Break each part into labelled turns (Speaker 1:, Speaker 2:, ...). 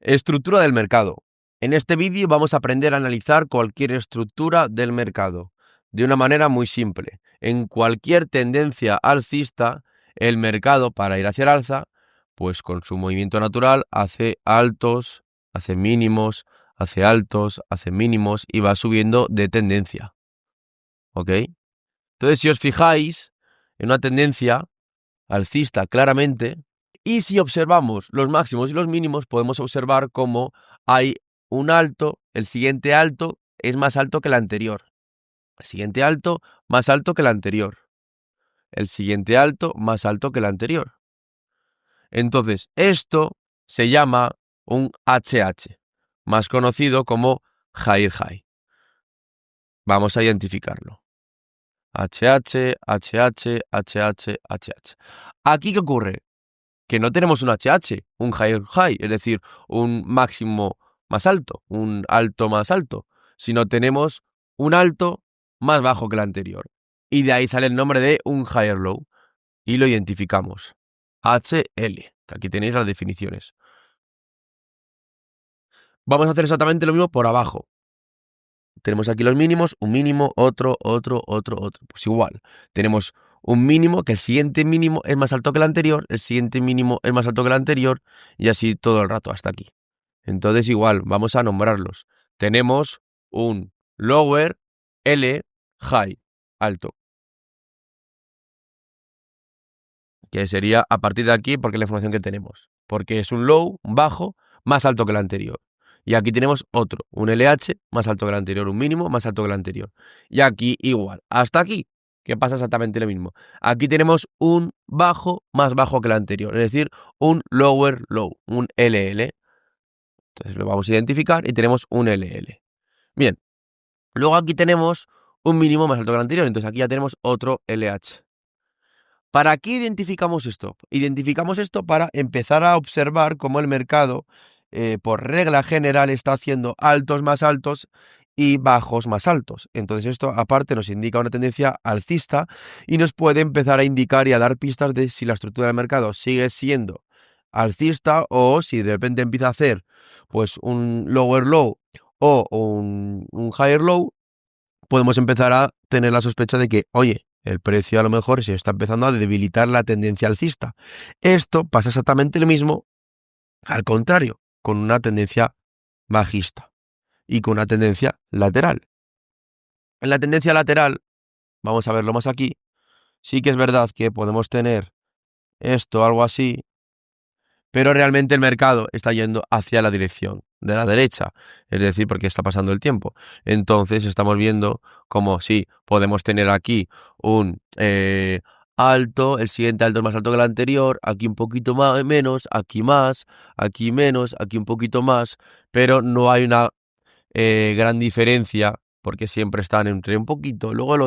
Speaker 1: Estructura del mercado. En este vídeo vamos a aprender a analizar cualquier estructura del mercado de una manera muy simple. En cualquier tendencia alcista, el mercado, para ir hacia el alza, pues con su movimiento natural hace altos, hace mínimos, hace altos, hace mínimos y va subiendo de tendencia. ¿Ok? Entonces, si os fijáis en una tendencia alcista claramente, y si observamos los máximos y los mínimos, podemos observar cómo hay un alto, el siguiente alto es más alto que el anterior, el siguiente alto más alto que el anterior, el siguiente alto más alto que el anterior. Entonces, esto se llama un HH, más conocido como Higher High. Vamos a identificarlo. HH, HH, HH, HH. ¿Aquí qué ocurre? Que no tenemos un HH, un higher high, es decir, un máximo más alto, un alto más alto, sino tenemos un alto más bajo que el anterior. Y de ahí sale el nombre de un higher low y lo identificamos. HL, que aquí tenéis las definiciones. Vamos a hacer exactamente lo mismo por abajo. Tenemos aquí los mínimos, un mínimo, otro. Pues igual, tenemos un mínimo, que el siguiente mínimo es más alto que el anterior, el siguiente mínimo es más alto que el anterior, y así todo el rato hasta aquí. Entonces igual, vamos a nombrarlos. Tenemos un lower, L, high, alto. Que sería a partir de aquí, porque es la información que tenemos. Porque es un low, un bajo, más alto que el anterior. Y aquí tenemos otro, un LH más alto que el anterior, un mínimo más alto que el anterior. Y aquí igual, hasta aquí, que pasa exactamente lo mismo. Aquí tenemos un bajo más bajo que el anterior, es decir, un lower low, un LL. Entonces lo vamos a identificar y tenemos un LL. Bien, luego aquí tenemos un mínimo más alto que el anterior, entonces aquí ya tenemos otro LH. ¿Para qué identificamos esto? Identificamos esto para empezar a observar cómo el mercado, por regla general, está haciendo altos más altos y bajos más altos. Entonces esto aparte nos indica una tendencia alcista y nos puede empezar a indicar y a dar pistas de si la estructura del mercado sigue siendo alcista o si de repente empieza a hacer pues un lower low o un higher low, podemos empezar a tener la sospecha de que, oye, el precio a lo mejor se está empezando a debilitar la tendencia alcista. Esto pasa exactamente lo mismo al contrario, con una tendencia bajista y con una tendencia lateral. En la tendencia lateral, vamos a verlo más aquí, sí que es verdad que podemos tener esto, algo así, pero realmente el mercado está yendo hacia la dirección de la derecha, es decir, porque está pasando el tiempo. Entonces estamos viendo como sí, podemos tener aquí un alto, el siguiente alto es más alto que el anterior, aquí un poquito más, menos, aquí más, aquí menos, aquí un poquito más, pero no hay una gran diferencia porque siempre están entre un poquito, luego el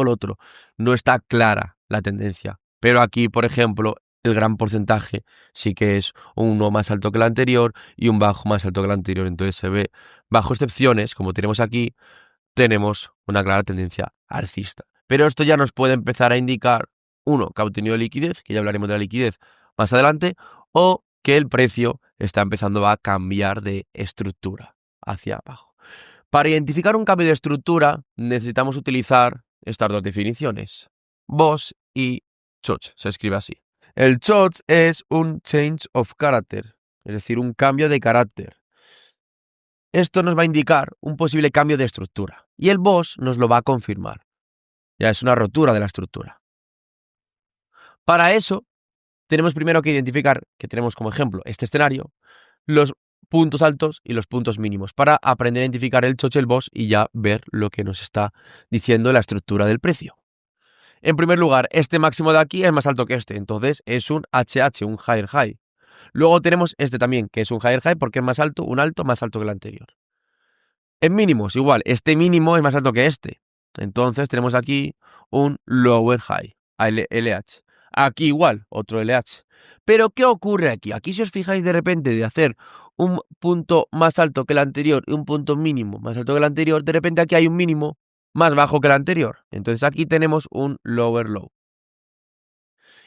Speaker 1: otro, no está clara la tendencia. Pero aquí, por ejemplo, el gran porcentaje sí que es uno más alto que el anterior y un bajo más alto que el anterior. Entonces se ve, bajo excepciones, como tenemos aquí, tenemos una clara tendencia alcista. Pero esto ya nos puede empezar a indicar, uno, que ha obtenido liquidez, que ya hablaremos de la liquidez más adelante, o que el precio está empezando a cambiar de estructura hacia abajo. Para identificar un cambio de estructura necesitamos utilizar estas dos definiciones, BOS y CHOCH, se escribe así. El CHOCH es un change of character, es decir, un cambio de carácter. Esto nos va a indicar un posible cambio de estructura y el BOS nos lo va a confirmar. Ya es una rotura de la estructura. Para eso, tenemos primero que identificar, que tenemos como ejemplo este escenario, los puntos altos y los puntos mínimos para aprender a identificar el choche, el boss y ya ver lo que nos está diciendo la estructura del precio. En primer lugar, este máximo de aquí es más alto que este, entonces es un HH, un higher high. Luego tenemos este también, que es un higher high porque es más alto, un alto más alto que el anterior. En mínimos, igual, este mínimo es más alto que este. Entonces tenemos aquí un lower high, LH. Aquí igual, otro LH. Pero ¿qué ocurre aquí? Aquí si os fijáis de repente de hacer un punto más alto que el anterior y un punto mínimo más alto que el anterior, de repente aquí hay un mínimo más bajo que el anterior. Entonces aquí tenemos un lower low.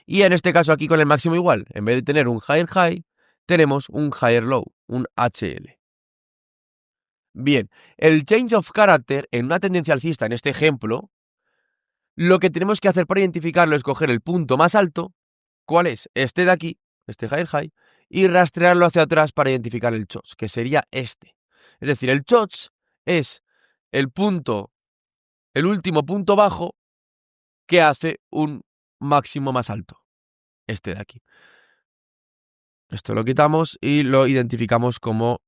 Speaker 1: Y en este caso aquí con el máximo igual, en vez de tener un higher high, tenemos un higher low. un HL. Bien, el change of character en una tendencia alcista, en este ejemplo, lo que tenemos que hacer para identificarlo es coger el punto más alto, ¿cuál es? Este de aquí, este higher high, y rastrearlo hacia atrás para identificar el chots, que sería este. Es decir, el chots es el punto, el último punto bajo que hace un máximo más alto, este de aquí. Esto lo quitamos y lo identificamos como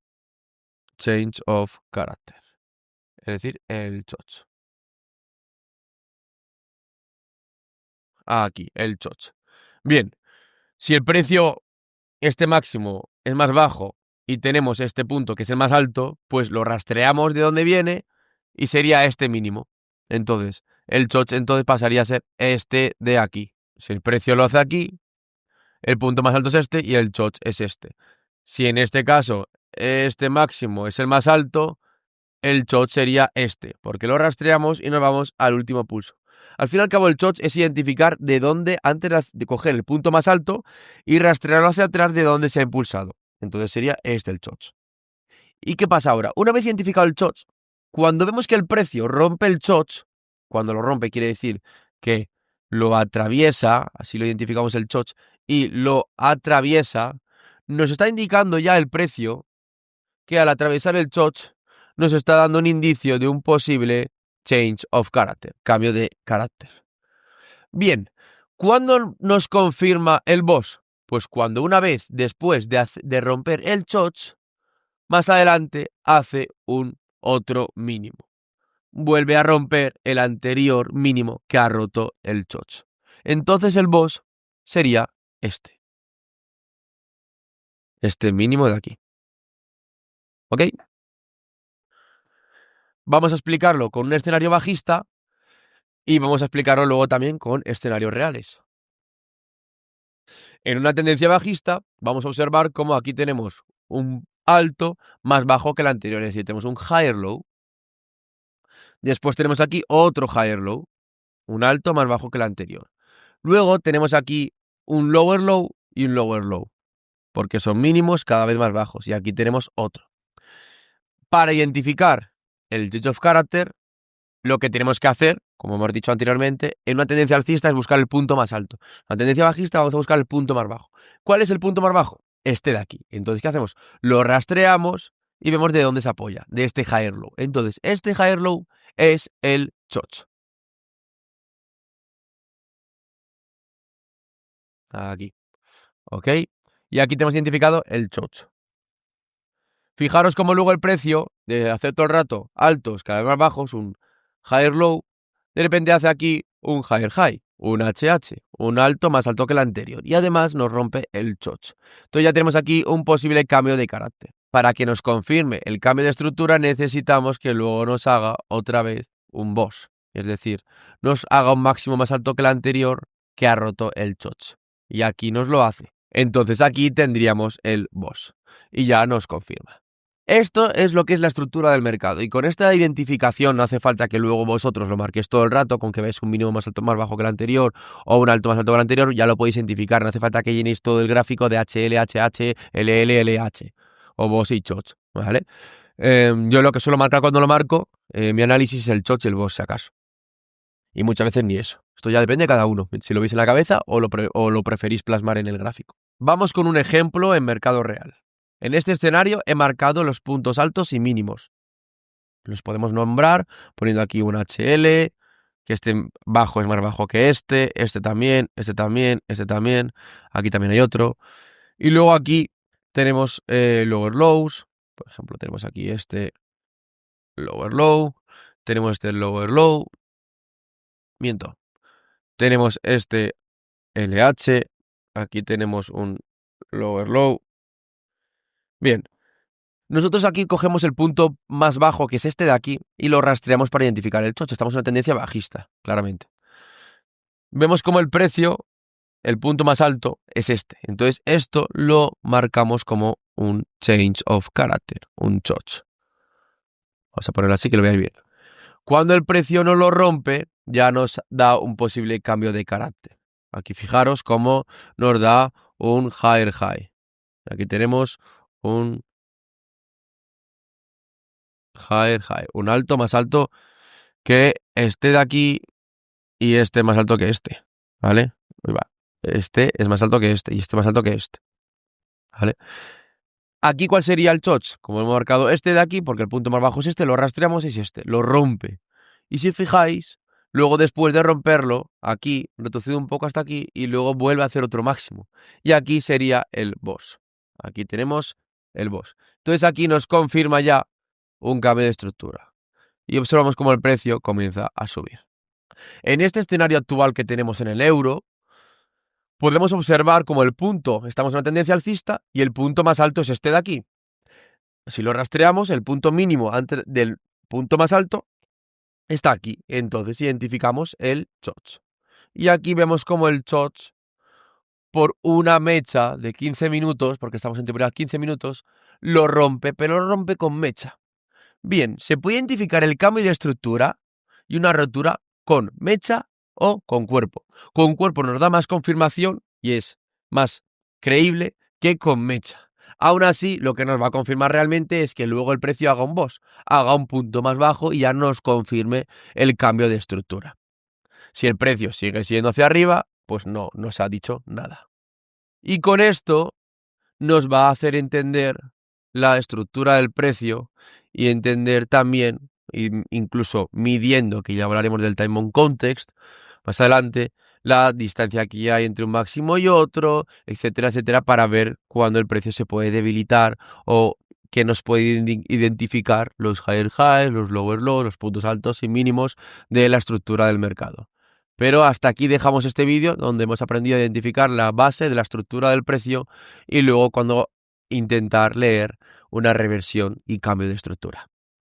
Speaker 1: change of character, es decir, el chots. Aquí, el chots. Bien, si el precio, este máximo, es más bajo y tenemos este punto que es el más alto, pues lo rastreamos de dónde viene y sería este mínimo. Entonces, el chots entonces pasaría a ser este de aquí. Si el precio lo hace aquí, el punto más alto es este y el chots es este. Si en este caso este máximo es el más alto, el chots sería este, porque lo rastreamos y nos vamos al último pulso. Al fin y al cabo, el chots es identificar de dónde, antes de coger el punto más alto y rastrearlo hacia atrás de dónde se ha impulsado. Entonces sería este el chots. ¿Y qué pasa ahora? Una vez identificado el chots, cuando vemos que el precio rompe el chots, cuando lo rompe quiere decir que lo atraviesa, así lo identificamos el chots, y lo atraviesa, nos está indicando ya el precio que al atravesar el chots nos está dando un indicio de un posible change of character, cambio de carácter. Bien, ¿cuándo nos confirma el boss? Pues cuando una vez después de romper el chots, más adelante hace un otro mínimo. Vuelve a romper el anterior mínimo que ha roto el chots. Entonces el boss sería este. Este mínimo de aquí. ¿Ok? Vamos a explicarlo con un escenario bajista y vamos a explicarlo luego también con escenarios reales. En una tendencia bajista vamos a observar cómo aquí tenemos un alto más bajo que el anterior, es decir, tenemos un higher low. Después tenemos aquí otro higher low, un alto más bajo que el anterior. Luego tenemos aquí un lower low y un lower low, porque son mínimos cada vez más bajos. Y aquí tenemos otro. Para identificar el change of character, lo que tenemos que hacer, como hemos dicho anteriormente, en una tendencia alcista es buscar el punto más alto. En la tendencia bajista vamos a buscar el punto más bajo. ¿Cuál es el punto más bajo? Este de aquí. Entonces, ¿qué hacemos? Lo rastreamos y vemos de dónde se apoya, de este higher low. Entonces, este higher low es el chots. Aquí. ¿Ok? Y aquí tenemos identificado el chots. Fijaros cómo luego el precio de hacer todo el rato altos, cada vez más bajos, un higher low, de repente hace aquí un higher high, un HH, un alto más alto que el anterior. Y además nos rompe el chots. Entonces ya tenemos aquí un posible cambio de carácter. Para que nos confirme el cambio de estructura necesitamos que luego nos haga otra vez un boss. Es decir, nos haga un máximo más alto que el anterior que ha roto el chots. Y aquí nos lo hace. Entonces aquí tendríamos el boss. Y ya nos confirma. Esto es lo que es la estructura del mercado y con esta identificación no hace falta que luego vosotros lo marquéis todo el rato con que veáis un mínimo más alto más bajo que el anterior o un alto más alto que el anterior, ya lo podéis identificar, no hace falta que llenéis todo el gráfico de HL, HH, LL, LH o boss y chots, ¿vale? Yo lo que suelo marcar cuando lo marco, mi análisis es el chots y el boss si acaso. Y muchas veces ni eso. Esto ya depende de cada uno, si lo veis en la cabeza o lo preferís plasmar en el gráfico. Vamos con un ejemplo en mercado real. En este escenario he marcado los puntos altos y mínimos. Los podemos nombrar poniendo aquí un HL, que este bajo es más bajo que este también, este también, este también. Aquí también hay otro. Y luego aquí tenemos lower lows. Por ejemplo, tenemos aquí este lower low. Tenemos este lower low. Miento. Tenemos este LH. Aquí tenemos un lower low. Bien. Nosotros aquí cogemos el punto más bajo, que es este de aquí, y lo rastreamos para identificar el chocho. Estamos en una tendencia bajista, claramente. Vemos como el precio, el punto más alto, es este. Entonces, esto lo marcamos como un change of character, un chocho. Vamos a ponerlo así que lo veáis bien. Cuando el precio no lo rompe, ya nos da un posible cambio de carácter. Aquí fijaros cómo nos da un higher high. Aquí tenemos un higher, higher. Un alto más alto que este de aquí y este más alto que este, ¿vale? Ahí va. Este es más alto que este y este más alto que este, ¿vale? Aquí, ¿cuál sería el choch? Como hemos marcado este de aquí, porque el punto más bajo es este, lo rastreamos y es este, lo rompe. Y si fijáis, luego después de romperlo, aquí, retrocede un poco hasta aquí y luego vuelve a hacer otro máximo. Y aquí sería el boss. Aquí tenemos el boss. Entonces aquí nos confirma ya un cambio de estructura. Y observamos cómo el precio comienza a subir. En este escenario actual que tenemos en el euro, podemos observar como el punto, estamos en una tendencia alcista y el punto más alto es este de aquí. Si lo rastreamos, el punto mínimo antes del punto más alto está aquí. Entonces identificamos el choch. Y aquí vemos como el choch, por una mecha de 15 minutos, porque estamos en temporada 15 minutos, lo rompe, pero lo rompe con mecha. Bien, se puede identificar el cambio de estructura y una rotura con mecha o con cuerpo. Con cuerpo nos da más confirmación y es más creíble que con mecha. Aún así, lo que nos va a confirmar realmente es que luego el precio haga un boss, haga un punto más bajo y ya nos confirme el cambio de estructura. Si el precio sigue siendo hacia arriba, pues no nos ha dicho nada. Y con esto nos va a hacer entender la estructura del precio y entender también, incluso midiendo, que ya hablaremos del time on context más adelante, la distancia que hay entre un máximo y otro, etcétera, etcétera, para ver cuándo el precio se puede debilitar o que nos puede identificar los higher highs, los lower lows, los puntos altos y mínimos de la estructura del mercado. Pero hasta aquí dejamos este vídeo donde hemos aprendido a identificar la base de la estructura del precio y luego cuando intentar leer una reversión y cambio de estructura.